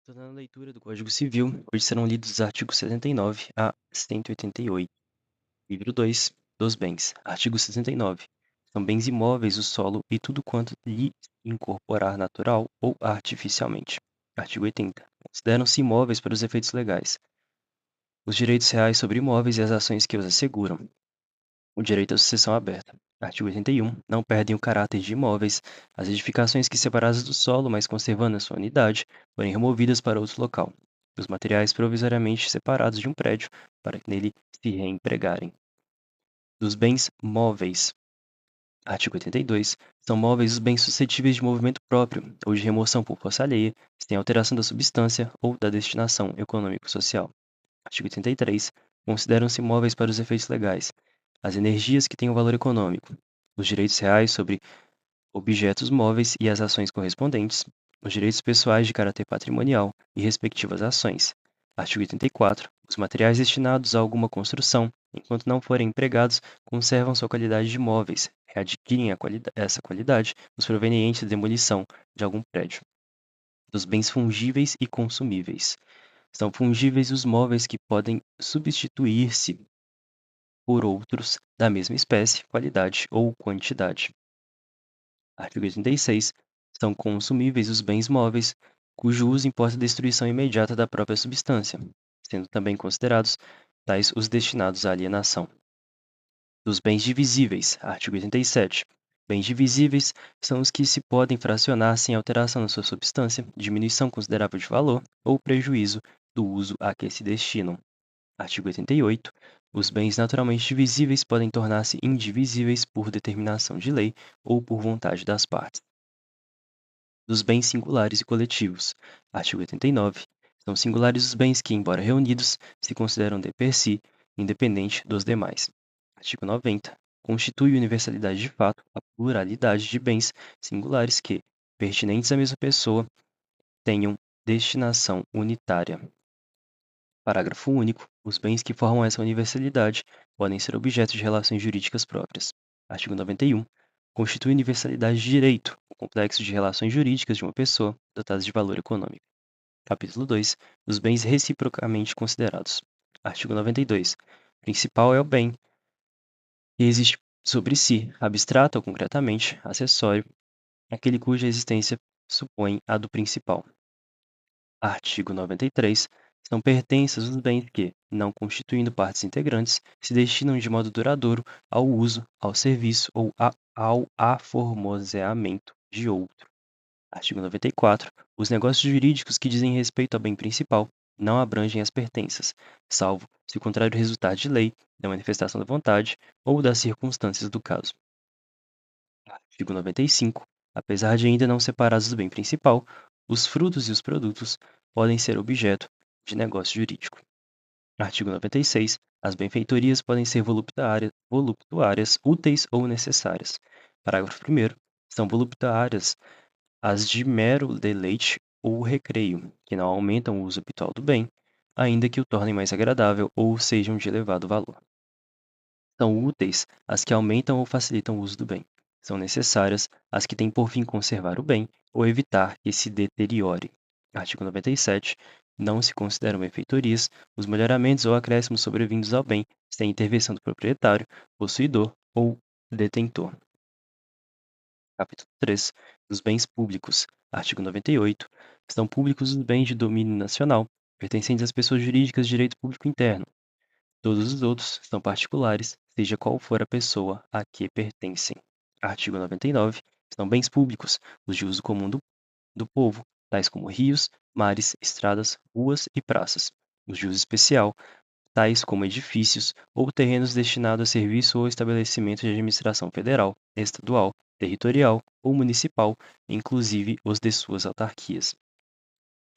Tornando a leitura do Código Civil, hoje serão lidos os artigos 79 a 188. Livro 2 dos bens. Artigo 69. São bens imóveis o solo e tudo quanto lhe incorporar natural ou artificialmente. Artigo 80. Consideram-se imóveis para os efeitos legais os direitos reais sobre imóveis e as ações que os asseguram. O direito à sucessão aberta. Artigo 81. Não perdem o caráter de imóveis as edificações que, separadas do solo, mas conservando a sua unidade, forem removidas para outro local. Os materiais provisoriamente separados de um prédio, para que nele se reempregarem. Dos bens móveis. Artigo 82. São móveis os bens suscetíveis de movimento próprio ou de remoção por força alheia, sem alteração da substância ou da destinação econômico-social. Artigo 83. Consideram-se móveis para os efeitos legais as energias que têm um valor econômico, os direitos reais sobre objetos móveis e as ações correspondentes, os direitos pessoais de caráter patrimonial e respectivas ações. Artigo 84. Os materiais destinados a alguma construção, enquanto não forem empregados, conservam sua qualidade de móveis, readquirem essa qualidade os provenientes da demolição de algum prédio. Dos bens fungíveis e consumíveis. São fungíveis os móveis que podem substituir-se por outros da mesma espécie, qualidade ou quantidade. Artigo 86. São consumíveis os bens móveis, cujo uso importa a destruição imediata da própria substância, sendo também considerados tais os destinados à alienação. Dos bens divisíveis. Artigo 87. Bens divisíveis são os que se podem fracionar sem alteração na sua substância, diminuição considerável de valor ou prejuízo do uso a que se destinam. Artigo 88. Os bens naturalmente divisíveis podem tornar-se indivisíveis por determinação de lei ou por vontade das partes. Dos bens singulares e coletivos. Artigo 89. São singulares os bens que, embora reunidos, se consideram de per si, independente dos demais. Artigo 90. Constitui universalidade de fato a pluralidade de bens singulares que, pertinentes à mesma pessoa, tenham destinação unitária. Parágrafo único. Os bens que formam essa universalidade podem ser objeto de relações jurídicas próprias. Artigo 91. Constitui universalidade de direito o complexo de relações jurídicas de uma pessoa dotadas de valor econômico. Capítulo 2. Os bens reciprocamente considerados. Artigo 92. Principal é o bem que existe sobre si, abstrato ou concretamente, acessório, aquele cuja existência supõe a do principal. Artigo 93. São pertenças os bens que, não constituindo partes integrantes, se destinam de modo duradouro ao uso, ao serviço ou ao aformoseamento de outro. Artigo 94. Os negócios jurídicos que dizem respeito ao bem principal não abrangem as pertenças, salvo se o contrário resultar de lei, da manifestação da vontade ou das circunstâncias do caso. Artigo 95. Apesar de ainda não separados do bem principal, os frutos e os produtos podem ser objeto de negócio jurídico. Artigo 96. As benfeitorias podem ser voluptuárias, úteis ou necessárias. Parágrafo 1º. São voluptuárias as de mero deleite ou recreio, que não aumentam o uso habitual do bem, ainda que o tornem mais agradável ou sejam de elevado valor. São úteis as que aumentam ou facilitam o uso do bem. São necessárias as que têm por fim conservar o bem ou evitar que se deteriore. Artigo 97. Não se consideram benfeitorias os melhoramentos ou acréscimos sobrevindos ao bem sem intervenção do proprietário, possuidor ou detentor. Capítulo 3. Dos bens públicos. Artigo 98. São públicos os bens de domínio nacional, pertencentes às pessoas jurídicas de direito público interno. Todos os outros são particulares, seja qual for a pessoa a que pertencem. Artigo 99. São bens públicos, os de uso comum do povo, tais como rios, mares, estradas, ruas e praças. Os de uso especial, tais como edifícios ou terrenos destinados a serviço ou estabelecimento de administração federal, estadual, territorial ou municipal, inclusive os de suas autarquias.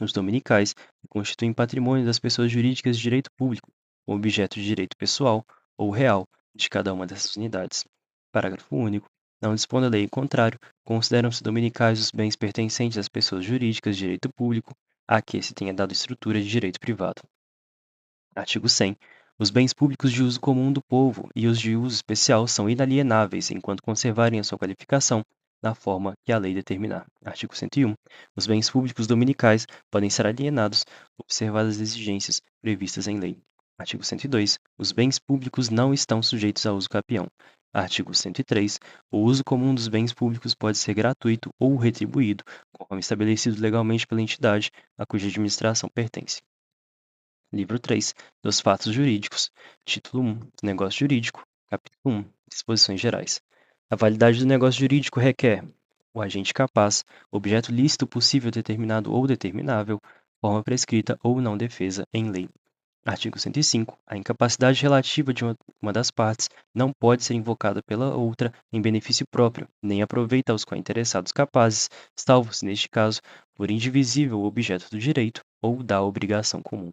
Os dominicais constituem patrimônio das pessoas jurídicas de direito público, com objeto de direito pessoal ou real de cada uma dessas unidades. Parágrafo único. Não dispondo a lei em contrário, consideram-se dominicais os bens pertencentes às pessoas jurídicas de direito público a que se tenha dado estrutura de direito privado. Artigo 100. Os bens públicos de uso comum do povo e os de uso especial são inalienáveis enquanto conservarem a sua qualificação na forma que a lei determinar. Artigo 101. Os bens públicos dominicais podem ser alienados, observadas as exigências previstas em lei. Artigo 102. Os bens públicos não estão sujeitos a uso capião. Artigo 103. O uso comum dos bens públicos pode ser gratuito ou retribuído, conforme estabelecido legalmente pela entidade a cuja administração pertence. Livro 3 dos Fatos Jurídicos. Título 1. Negócio Jurídico. Capítulo 1. Disposições Gerais. A validade do negócio jurídico requer o agente capaz, objeto lícito possível determinado ou determinável, forma prescrita ou não defesa em lei. Artigo 105. A incapacidade relativa de uma das partes não pode ser invocada pela outra em benefício próprio, nem aproveita aos cointeressados capazes, salvo se, neste caso, for indivisível o objeto do direito ou da obrigação comum.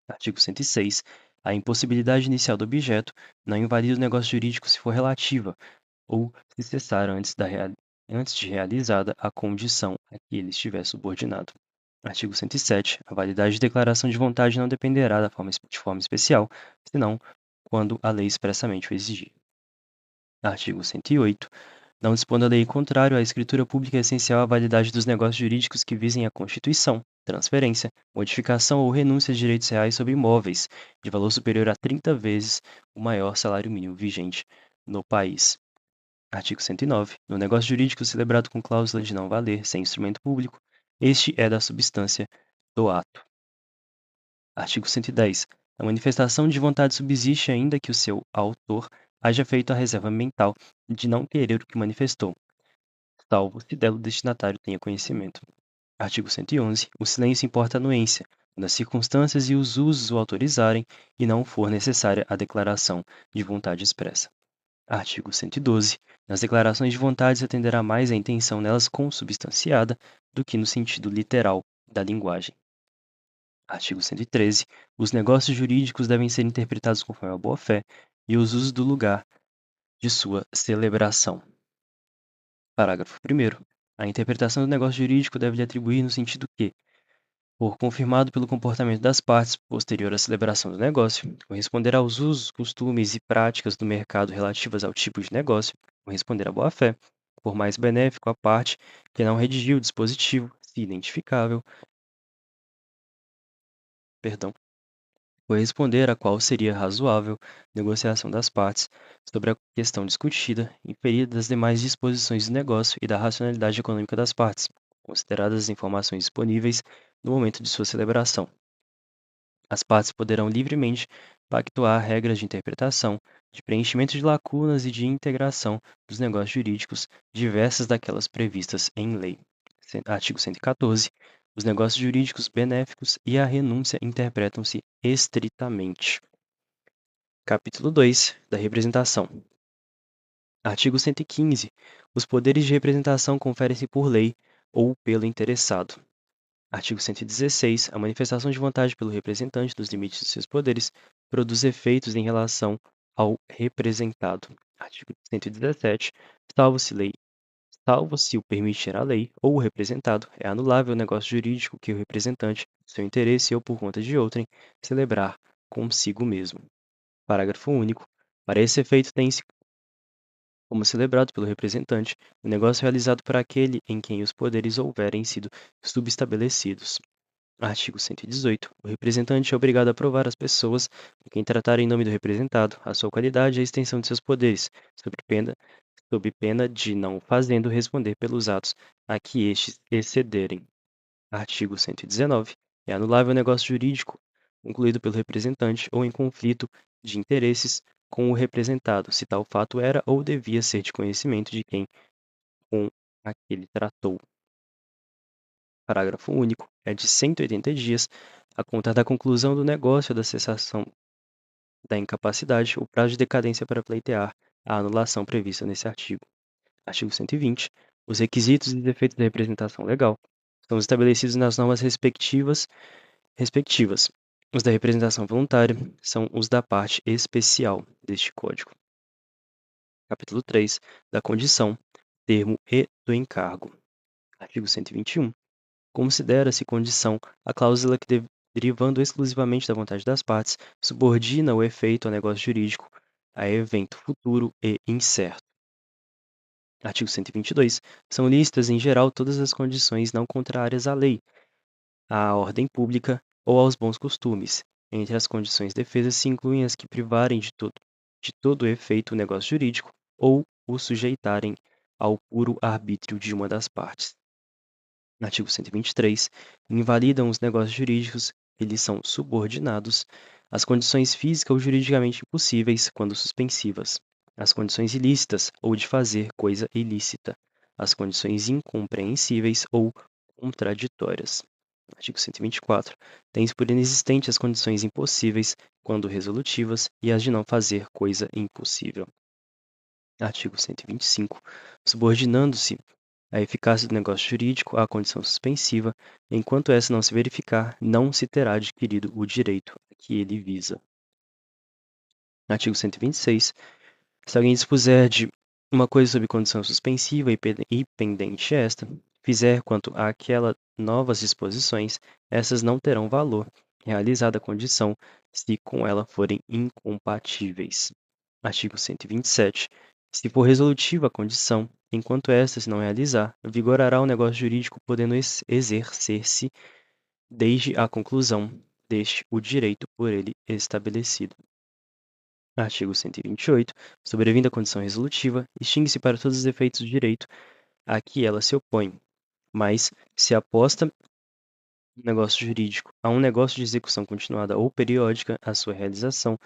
Artigo 106. A impossibilidade inicial do objeto não invalida o negócio jurídico se for relativa ou se cessar antes de realizada a condição a que ele estiver subordinado. Artigo 107. A validade de declaração de vontade não dependerá de forma especial, senão quando a lei expressamente o exigir. Artigo 108. Não dispondo a lei contrário, a escritura pública é essencial à validade dos negócios jurídicos que visem a constituição, transferência, modificação ou renúncia de direitos reais sobre imóveis, de valor superior a 30 vezes o maior salário mínimo vigente no país. Artigo 109. No negócio jurídico celebrado com cláusula de não valer, sem instrumento público, este é da substância do ato. Artigo 110. A manifestação de vontade subsiste ainda que o seu autor haja feito a reserva mental de não querer o que manifestou, salvo se dela o destinatário tenha conhecimento. Artigo 111. O silêncio importa a anuência, quando as circunstâncias e os usos o autorizarem e não for necessária a declaração de vontade expressa. Artigo 112. Nas declarações de vontade se atenderá mais à intenção nelas consubstanciada do que no sentido literal da linguagem. Artigo 113. Os negócios jurídicos devem ser interpretados conforme a boa-fé e os usos do lugar de sua celebração. Parágrafo 1º. A interpretação do negócio jurídico deve-lhe atribuir no sentido que, for confirmado pelo comportamento das partes posterior à celebração do negócio, corresponder aos usos, costumes e práticas do mercado relativas ao tipo de negócio, corresponder à boa-fé, por mais benéfico à parte que não redigiu o dispositivo, se identificável, perdão, corresponder a qual seria razoável negociação das partes sobre a questão discutida, inferida das demais disposições do negócio e da racionalidade econômica das partes, consideradas as informações disponíveis no momento de sua celebração. As partes poderão livremente pactuar regras de interpretação, de preenchimento de lacunas e de integração dos negócios jurídicos diversas daquelas previstas em lei. Artigo 114. Os negócios jurídicos benéficos e a renúncia interpretam-se estritamente. Capítulo 2 da representação. Artigo 115. Os poderes de representação conferem-se por lei ou pelo interessado. Artigo 116. A manifestação de vontade pelo representante dos limites de seus poderes produz efeitos em relação ao representado. Artigo 117. Salvo se o permitir a lei ou o representado, é anulável o negócio jurídico que o representante, seu interesse ou por conta de outrem, celebrar consigo mesmo. Parágrafo único. Para esse efeito, tem-se como celebrado pelo representante o negócio realizado por aquele em quem os poderes houverem sido subestabelecidos. Artigo 118. O representante é obrigado a provar às pessoas com quem tratar em nome do representado a sua qualidade e a extensão de seus poderes, sob pena de não o fazendo responder pelos atos a que estes excederem. Artigo 119. É anulável o negócio jurídico concluído pelo representante ou em conflito de interesses com o representado, se tal fato era ou devia ser de conhecimento de quem com aquele tratou. Parágrafo único. É de 180 dias, a contar da conclusão do negócio ou da cessação da incapacidade, o prazo de decadência para pleitear a anulação prevista nesse artigo. Artigo 120. Os requisitos e efeitos da representação legal são estabelecidos nas normas respectivas. Os da representação voluntária são os da parte especial deste Código. Capítulo 3 da condição, termo e do encargo. Artigo 121. Considera-se condição a cláusula que, derivando exclusivamente da vontade das partes, subordina o efeito ao negócio jurídico a evento futuro e incerto. Artigo 122. São lícitas, em geral, todas as condições não contrárias à lei, à ordem pública ou aos bons costumes. Entre as condições defesas se incluem as que privarem de todo efeito o negócio jurídico ou o sujeitarem ao puro arbítrio de uma das partes. Artigo 123. Invalidam os negócios jurídicos que lhes são subordinados as condições física ou juridicamente impossíveis, quando suspensivas, as condições ilícitas ou de fazer coisa ilícita, as condições incompreensíveis ou contraditórias. Artigo 124. Tens por inexistentes as condições impossíveis, quando resolutivas, e as de não fazer coisa impossível. Artigo 125. Subordinando-se a eficácia do negócio jurídico à condição suspensiva, enquanto essa não se verificar, não se terá adquirido o direito a que ele visa. Artigo 126. Se alguém dispuser de uma coisa sob condição suspensiva e pendente esta, fizer quanto àquela novas disposições, essas não terão valor, realizada a condição, se com ela forem incompatíveis. Artigo 127. Se for resolutiva a condição, enquanto esta se não realizar, vigorará o negócio jurídico, podendo exercer-se, desde a conclusão deste, o direito por ele estabelecido. Artigo 128. Sobrevindo a condição resolutiva, extingue-se para todos os efeitos o direito a que ela se opõe, mas se aposta um negócio jurídico a um negócio de execução continuada ou periódica a sua realização,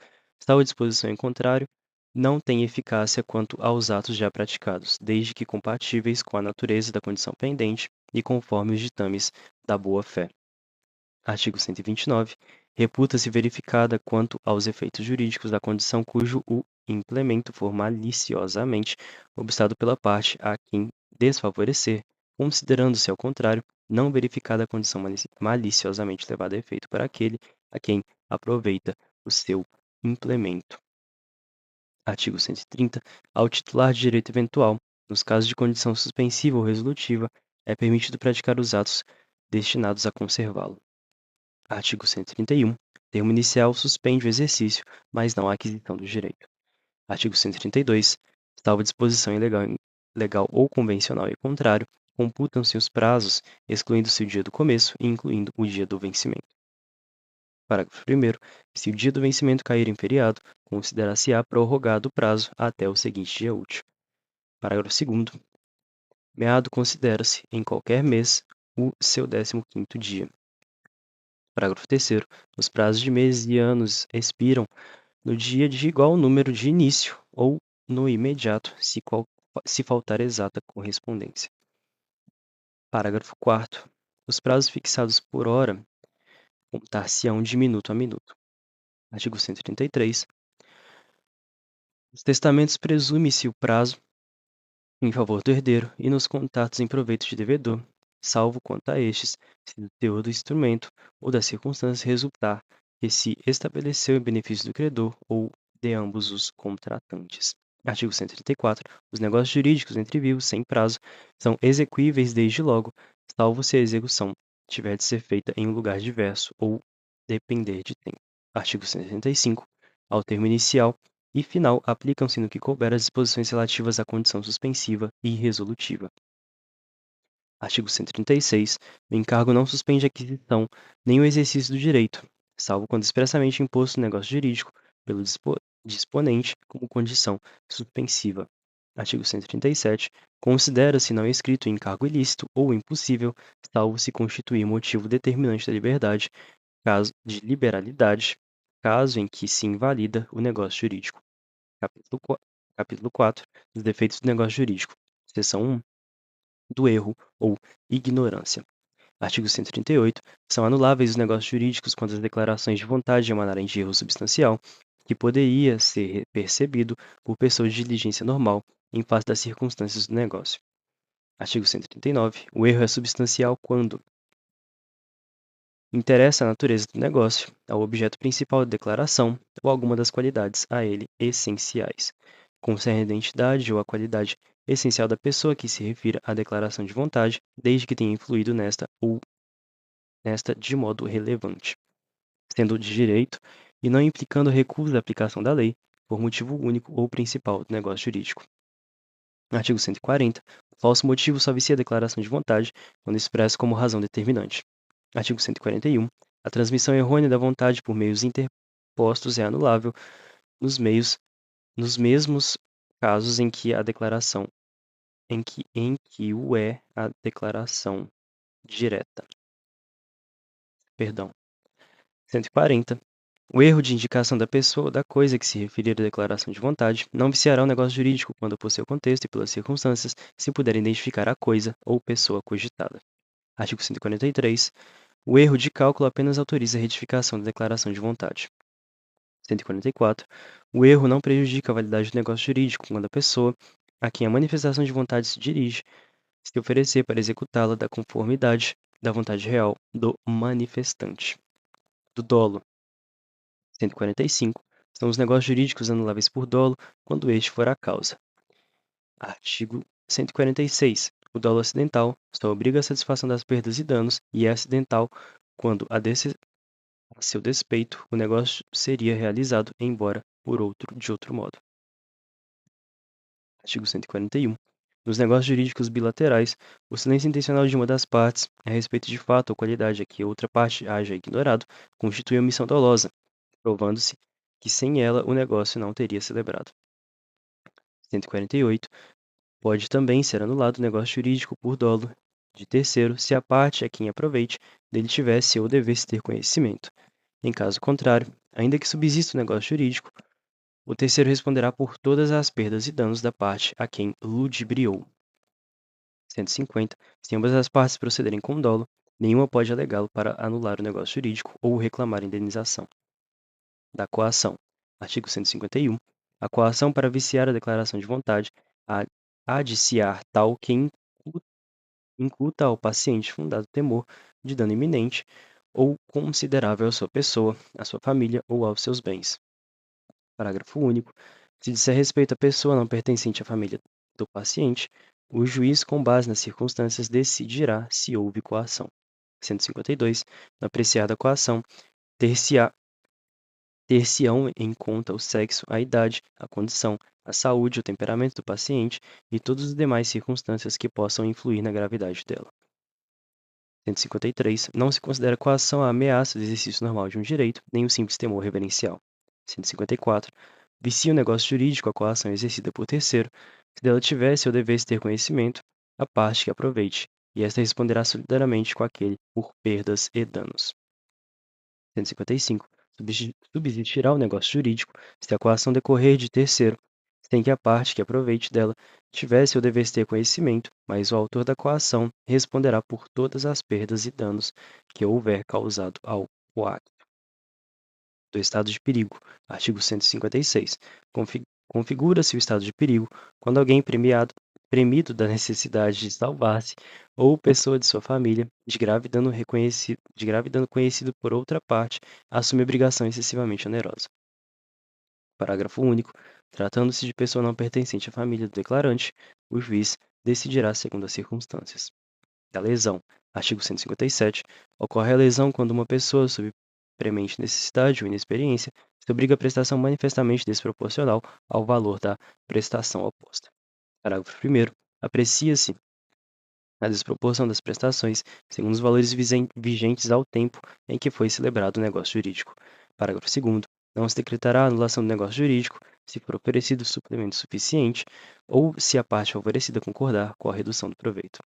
tal disposição em contrário, não tem eficácia quanto aos atos já praticados, desde que compatíveis com a natureza da condição pendente e conforme os ditames da boa-fé. Artigo 129. Reputa-se verificada quanto aos efeitos jurídicos da condição cujo o implemento for maliciosamente obstado pela parte a quem desfavorecer, considerando-se, ao contrário, não verificada a condição maliciosamente levada a efeito para aquele a quem aproveita o seu implemento. Artigo 130. Ao titular de direito eventual, nos casos de condição suspensiva ou resolutiva, é permitido praticar os atos destinados a conservá-lo. Artigo 131. Termo inicial suspende o exercício, mas não a aquisição do direito. Artigo 132. Salvo disposição legal ou convencional e contrário, computam-se os prazos, excluindo-se o dia do começo e incluindo o dia do vencimento. Parágrafo 1º. Se o dia do vencimento cair em feriado, considera-se-á prorrogado o prazo até o seguinte dia útil. Parágrafo 2º. Meado considera-se, em qualquer mês, o seu 15º dia. Parágrafo 3º. Os prazos de meses e anos expiram no dia de igual número de início ou no imediato, se faltar exata correspondência. Parágrafo 4º. Os prazos fixados por hora contar-se-ão de minuto a minuto. Artigo 133. Nos testamentos presume-se o prazo em favor do herdeiro e nos contratos em proveito de devedor, salvo quanto a estes, se do teor do instrumento ou das circunstâncias resultar que se estabeleceu em benefício do credor ou de ambos os contratantes. Artigo 134. Os negócios jurídicos entre vivos, sem prazo, são exequíveis desde logo, salvo se a execução tiver de ser feita em um lugar diverso ou depender de tempo. Artigo 165. Ao termo inicial e final aplicam-se no que couber as disposições relativas à condição suspensiva e resolutiva. Artigo 136. O encargo não suspende a aquisição nem o exercício do direito, salvo quando expressamente imposto no negócio jurídico pelo disponente como condição suspensiva. Artigo 137. Considera-se não escrito encargo ilícito ou impossível, salvo se constituir motivo determinante da liberdade, caso de liberalidade, caso em que se invalida o negócio jurídico. Capítulo 4. Dos defeitos do negócio jurídico. Seção 1. Do erro ou ignorância. Artigo 138. São anuláveis os negócios jurídicos quando as declarações de vontade emanarem de erro substancial, que poderia ser percebido por pessoas de diligência normal em face das circunstâncias do negócio. Artigo 139. O erro é substancial quando interessa a natureza do negócio, ao objeto principal da declaração ou alguma das qualidades a ele essenciais. Concerne a identidade ou a qualidade essencial da pessoa que se refira à declaração de vontade, desde que tenha influído nesta ou nesta de modo relevante, sendo de direito e não implicando recusa da aplicação da lei por motivo único ou principal do negócio jurídico. Artigo 140. O falso motivo só vicia a declaração de vontade quando expresso como razão determinante. Artigo 141. A transmissão errônea da vontade por meios interpostos é anulável nos mesmos casos em que a declaração em que o é a declaração direta. Perdão. 140. O erro de indicação da pessoa ou da coisa que se referir à declaração de vontade não viciará o negócio jurídico quando, por seu contexto e pelas circunstâncias, se puder identificar a coisa ou pessoa cogitada. Artigo 143. O erro de cálculo apenas autoriza a retificação da declaração de vontade. 144. O erro não prejudica a validade do negócio jurídico quando a pessoa a quem a manifestação de vontade se dirige se oferecer para executá-la da conformidade da vontade real do manifestante. Do dolo. 145. São os negócios jurídicos anuláveis por dolo quando este for a causa. Artigo 146. O dolo acidental só obriga a satisfação das perdas e danos e é acidental quando, a seu despeito, o negócio seria realizado, embora de outro modo. Artigo 141. Nos negócios jurídicos bilaterais, o silêncio intencional de uma das partes, a respeito de fato ou qualidade a que outra parte haja ignorado, constitui omissão dolosa, provando-se que sem ela o negócio não teria celebrado. 148. Pode também ser anulado o negócio jurídico por dolo de terceiro se a parte a quem aproveite dele tivesse ou devesse ter conhecimento. Em caso contrário, ainda que subsista o negócio jurídico, o terceiro responderá por todas as perdas e danos da parte a quem ludibriou. 150. Se ambas as partes procederem com dolo, nenhuma pode alegá-lo para anular o negócio jurídico ou reclamar indenização. Da coação. Artigo 151. A coação para viciar a declaração de vontade há de ciar tal que incuta ao paciente fundado temor de dano iminente ou considerável à sua pessoa, à sua família ou aos seus bens. Parágrafo único. Se disser respeito à pessoa não pertencente à família do paciente, o juiz, com base nas circunstâncias, decidirá se houve coação. 152. Na apreciada coação, ter-se-ão em conta o sexo, a idade, a condição, a saúde, o temperamento do paciente e todas as demais circunstâncias que possam influir na gravidade dela. 153. Não se considera coação a ameaça do exercício normal de um direito, nem o simples temor reverencial. 154. Vicia o negócio jurídico a coação exercida por terceiro, se dela tivesse ou devesse ter conhecimento, a parte que aproveite, e esta responderá solidariamente com aquele por perdas e danos. 155. Subsistirá o negócio jurídico se a coação decorrer de terceiro, sem que a parte que aproveite dela tivesse ou devesse ter conhecimento, mas o autor da coação responderá por todas as perdas e danos que houver causado ao coato. Do estado de perigo. Artigo 156. Configura-se o estado de perigo quando alguém premido da necessidade de salvar-se, ou pessoa de sua família, de grave dano conhecido por outra parte, assume obrigação excessivamente onerosa. Parágrafo único. Tratando-se de pessoa não pertencente à família do declarante, o juiz decidirá segundo as circunstâncias. Da lesão. Artigo 157. Ocorre a lesão quando uma pessoa, sob premente necessidade ou inexperiência, se obriga a prestação manifestamente desproporcional ao valor da prestação oposta. Parágrafo 1º. Aprecia-se a desproporção das prestações segundo os valores vigentes ao tempo em que foi celebrado o negócio jurídico. Parágrafo 2º. Não se decretará a anulação do negócio jurídico se for oferecido suplemento suficiente ou se a parte favorecida concordar com a redução do proveito.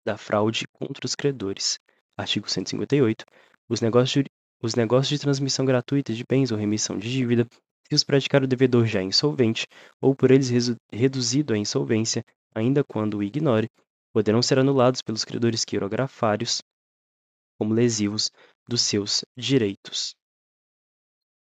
Da fraude contra os credores. Artigo 158. Os negócios de transmissão gratuita de bens ou remissão de dívida, se os praticar o devedor já insolvente, ou por eles reduzido à insolvência, ainda quando o ignore, poderão ser anulados pelos credores quirografários como lesivos dos seus direitos.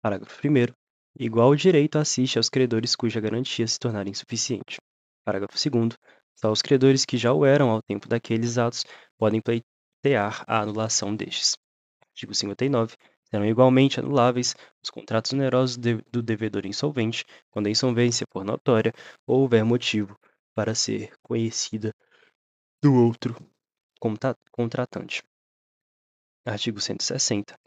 Parágrafo 1º. Igual direito assiste aos credores cuja garantia se tornar insuficiente. Parágrafo 2º. Só os credores que já o eram ao tempo daqueles atos podem pleitear a anulação destes. Artigo 59. Serão igualmente anuláveis os contratos onerosos do devedor insolvente, quando a insolvência for notória ou houver motivo para ser conhecida do outro contratante. Artigo 160.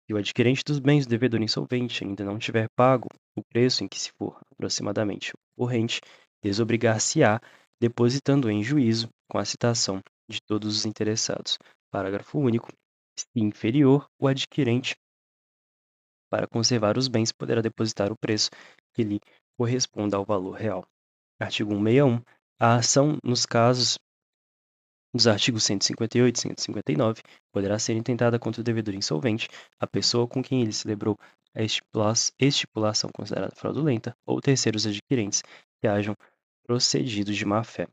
Se o adquirente dos bens do devedor insolvente ainda não tiver pago o preço em que se for aproximadamente corrente, desobrigar-se-á, depositando em juízo, com a citação de todos os interessados. Parágrafo único. Se inferior, o adquirente, para conservar os bens, poderá depositar o preço que lhe corresponda ao valor real. Artigo 161. A ação, nos casos dos artigos 158 e 159, poderá ser intentada contra o devedor insolvente, a pessoa com quem ele celebrou a estipulação considerada fraudulenta, ou terceiros adquirentes que hajam procedido de má-fé.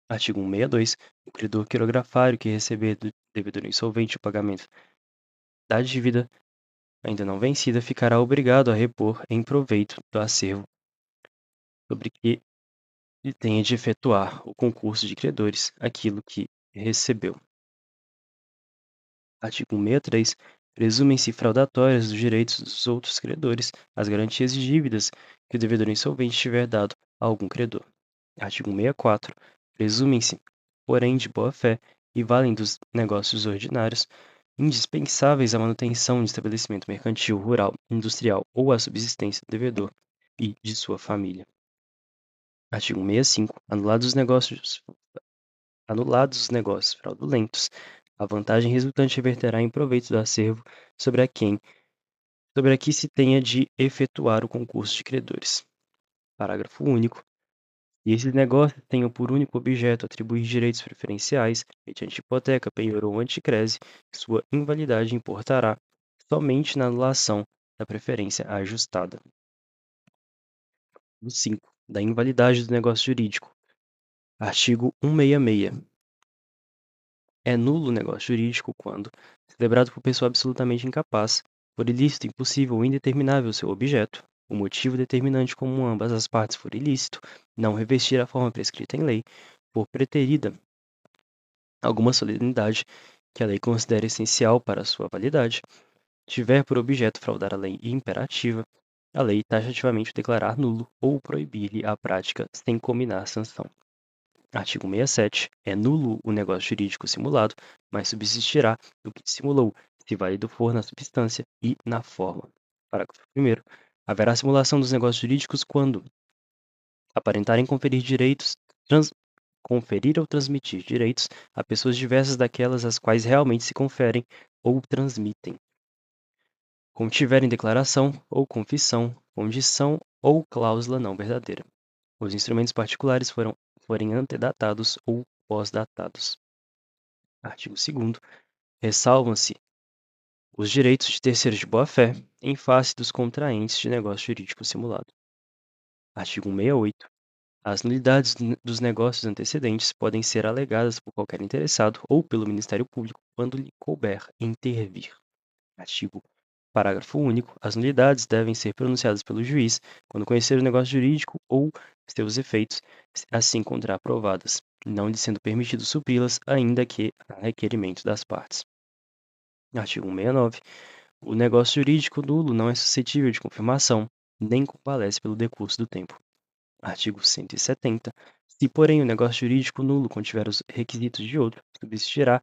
Artigo 162. O credor quirografário que receber do devedor insolvente o pagamento da dívida ainda não vencida ficará obrigado a repor em proveito do acervo sobre que ele tenha de efetuar o concurso de credores aquilo que recebeu. Artigo 163. Presumem-se fraudatórias dos direitos dos outros credores as garantias de dívidas que o devedor insolvente tiver dado a algum credor. Artigo 164. Presumem-se, porém, de boa-fé e valem dos negócios ordinários, indispensáveis à manutenção de estabelecimento mercantil, rural, industrial ou à subsistência do devedor e de sua família. Artigo 165. Anulados os negócios fraudulentos, a vantagem resultante reverterá em proveito do acervo sobre a que se tenha de efetuar o concurso de credores. Parágrafo único. E esses negócios tenham por único objeto atribuir direitos preferenciais, mediante hipoteca, penhor ou anticrese, sua invalidade importará somente na anulação da preferência ajustada. Artigo 5. Da invalidade do negócio jurídico. Artigo 166. É nulo o negócio jurídico quando, celebrado por pessoa absolutamente incapaz, por ilícito, impossível ou indeterminável seu objeto, o motivo determinante como ambas as partes for ilícito, não revestir a forma prescrita em lei, por preterida alguma solenidade que a lei considere essencial para a sua validade, tiver por objeto fraudar a lei imperativa, a lei taxativamente o declarar nulo ou proibir-lhe a prática sem comminar sanção. Artigo 67. É nulo o negócio jurídico simulado, mas subsistirá o que simulou, se válido for na substância e na forma. Parágrafo 1º. Haverá simulação dos negócios jurídicos quando aparentarem conferir ou transmitir direitos a pessoas diversas daquelas às quais realmente se conferem ou transmitem. Contiverem declaração ou confissão, condição ou cláusula não verdadeira. Os instrumentos particulares forem antedatados ou pós-datados. Artigo 2º. Ressalvam-se os direitos de terceiros de boa-fé em face dos contraentes de negócio jurídico simulado. Artigo 168. As nulidades dos negócios antecedentes podem ser alegadas por qualquer interessado ou pelo Ministério Público quando lhe couber intervir. Parágrafo único. As nulidades devem ser pronunciadas pelo juiz quando conhecer o negócio jurídico ou seus efeitos, assim encontrar provadas, não lhe sendo permitido supri-las, ainda que a requerimento das partes. Artigo 169. O negócio jurídico nulo não é suscetível de confirmação, nem comparece pelo decurso do tempo. Artigo 170. Se, porém, o negócio jurídico nulo contiver os requisitos de outro, subsistirá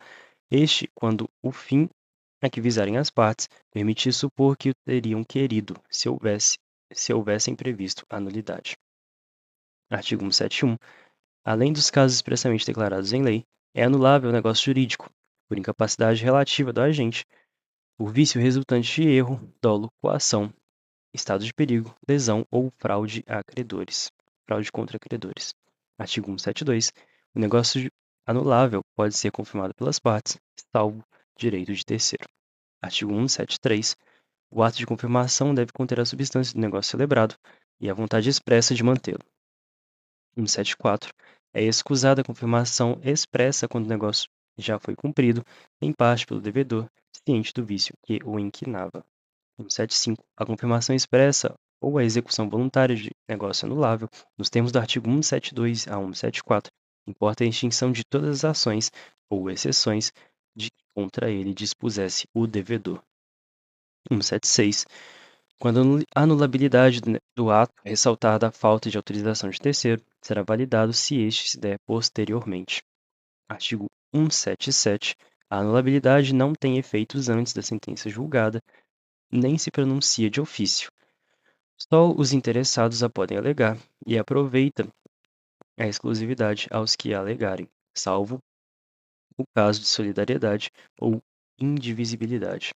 este quando o fim a que visarem as partes permitir supor que o teriam querido, se houvessem previsto a nulidade. Artigo 171. Além dos casos expressamente declarados em lei, é anulável o negócio jurídico, por incapacidade relativa do agente, por vício resultante de erro, dolo, coação, estado de perigo, lesão ou fraude contra credores. Artigo 172. O negócio anulável pode ser confirmado pelas partes, salvo direito de terceiro. Artigo 173. O ato de confirmação deve conter a substância do negócio celebrado e a vontade expressa de mantê-lo. 174. É escusada a confirmação expressa quando o negócio já foi cumprido, em parte pelo devedor, ciente do vício que o inquinava. 175. A confirmação expressa ou a execução voluntária de negócio anulável, nos termos do artigo 172 a 174, importa a extinção de todas as ações ou exceções de que contra ele dispusesse o devedor. 176. Quando a anulabilidade do ato ressaltar da falta de autorização de terceiro, será validado se este se der posteriormente. Artigo 177. A anulabilidade não tem efeitos antes da sentença julgada, nem se pronuncia de ofício. Só os interessados a podem alegar, e aproveita a exclusividade aos que a alegarem, salvo o caso de solidariedade ou indivisibilidade.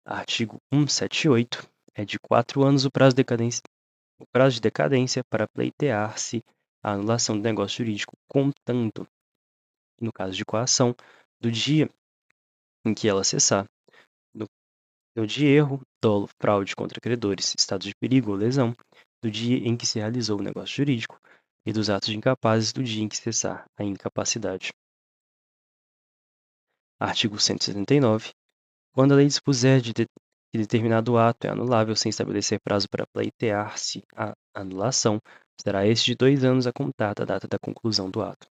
Artigo 178. É de 4 anos o prazo de decadência para pleitear-se a anulação do negócio jurídico, contando, no caso de coação, do dia em que ela cessar, no, no de erro, dolo, fraude contra credores, estado de perigo ou lesão, do dia em que se realizou o negócio jurídico e dos atos de incapazes do dia em que cessar a incapacidade. Artigo 179. Quando a lei dispuser que determinado ato é anulável sem estabelecer prazo para pleitear-se a anulação, será este de 2 anos a contar da data da conclusão do ato.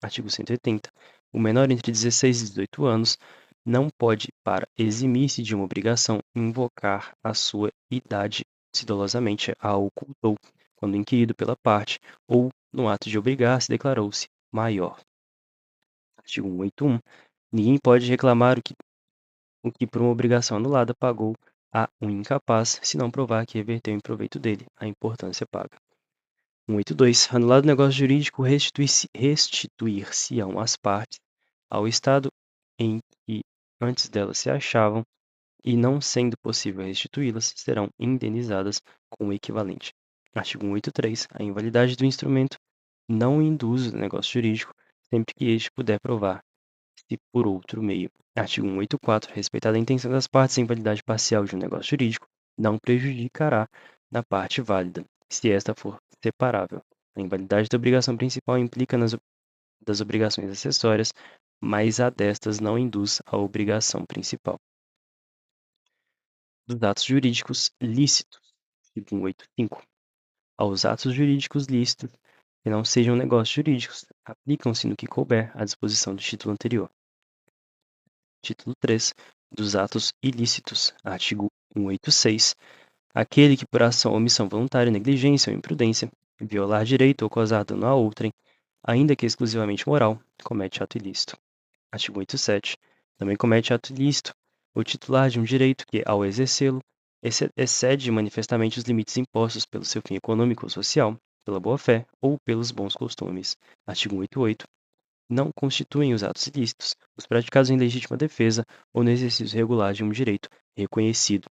Artigo 180. O menor entre 16 e 18 anos não pode, para eximir-se de uma obrigação, invocar a sua idade se dolosamente a ocultou, quando inquirido pela parte, ou, no ato de obrigar-se, declarou-se maior. Artigo 181. Ninguém pode reclamar o que por uma obrigação anulada pagou a um incapaz, se não provar que reverteu em proveito dele a importância paga. 182. Anulado o negócio jurídico, restituir-se-ão as partes ao estado em que antes delas se achavam e, não sendo possível restituí-las, serão indenizadas com o equivalente. Artigo 183. A invalidade do instrumento não induz o negócio jurídico, sempre que este puder provar se por outro meio. Artigo 184. Respeitada a intenção das partes, a invalidade parcial de um negócio jurídico não prejudicará na parte válida, se esta for separável. A invalidade da obrigação principal implica das obrigações acessórias, mas a destas não induz a obrigação principal. Dos atos jurídicos lícitos. Artigo 185. Aos atos jurídicos lícitos, que não sejam negócios jurídicos, aplicam-se no que couber a disposição do título anterior. Título 3. Dos atos ilícitos. Artigo 186. Aquele que, por ação ou omissão voluntária, negligência ou imprudência, violar direito ou causar dano a outrem, ainda que exclusivamente moral, comete ato ilícito. Artigo 187. Também comete ato ilícito o titular de um direito que, ao exercê-lo, excede manifestamente os limites impostos pelo seu fim econômico ou social, pela boa-fé ou pelos bons costumes. Artigo 188. Não constituem os atos ilícitos os praticados em legítima defesa ou no exercício regular de um direito reconhecido,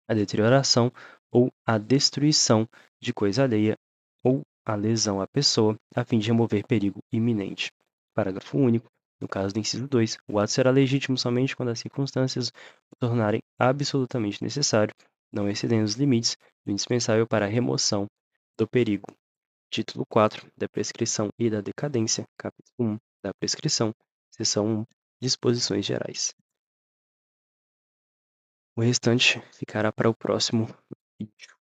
a deterioração ou a destruição de coisa alheia ou a lesão à pessoa, a fim de remover perigo iminente. Parágrafo único. No caso do inciso 2, o ato será legítimo somente quando as circunstâncias o tornarem absolutamente necessário, não excedendo os limites do indispensável para a remoção do perigo. Título 4 da Prescrição e da Decadência, capítulo 1 da Prescrição, seção 1, Disposições Gerais. O restante ficará para o próximo vídeo.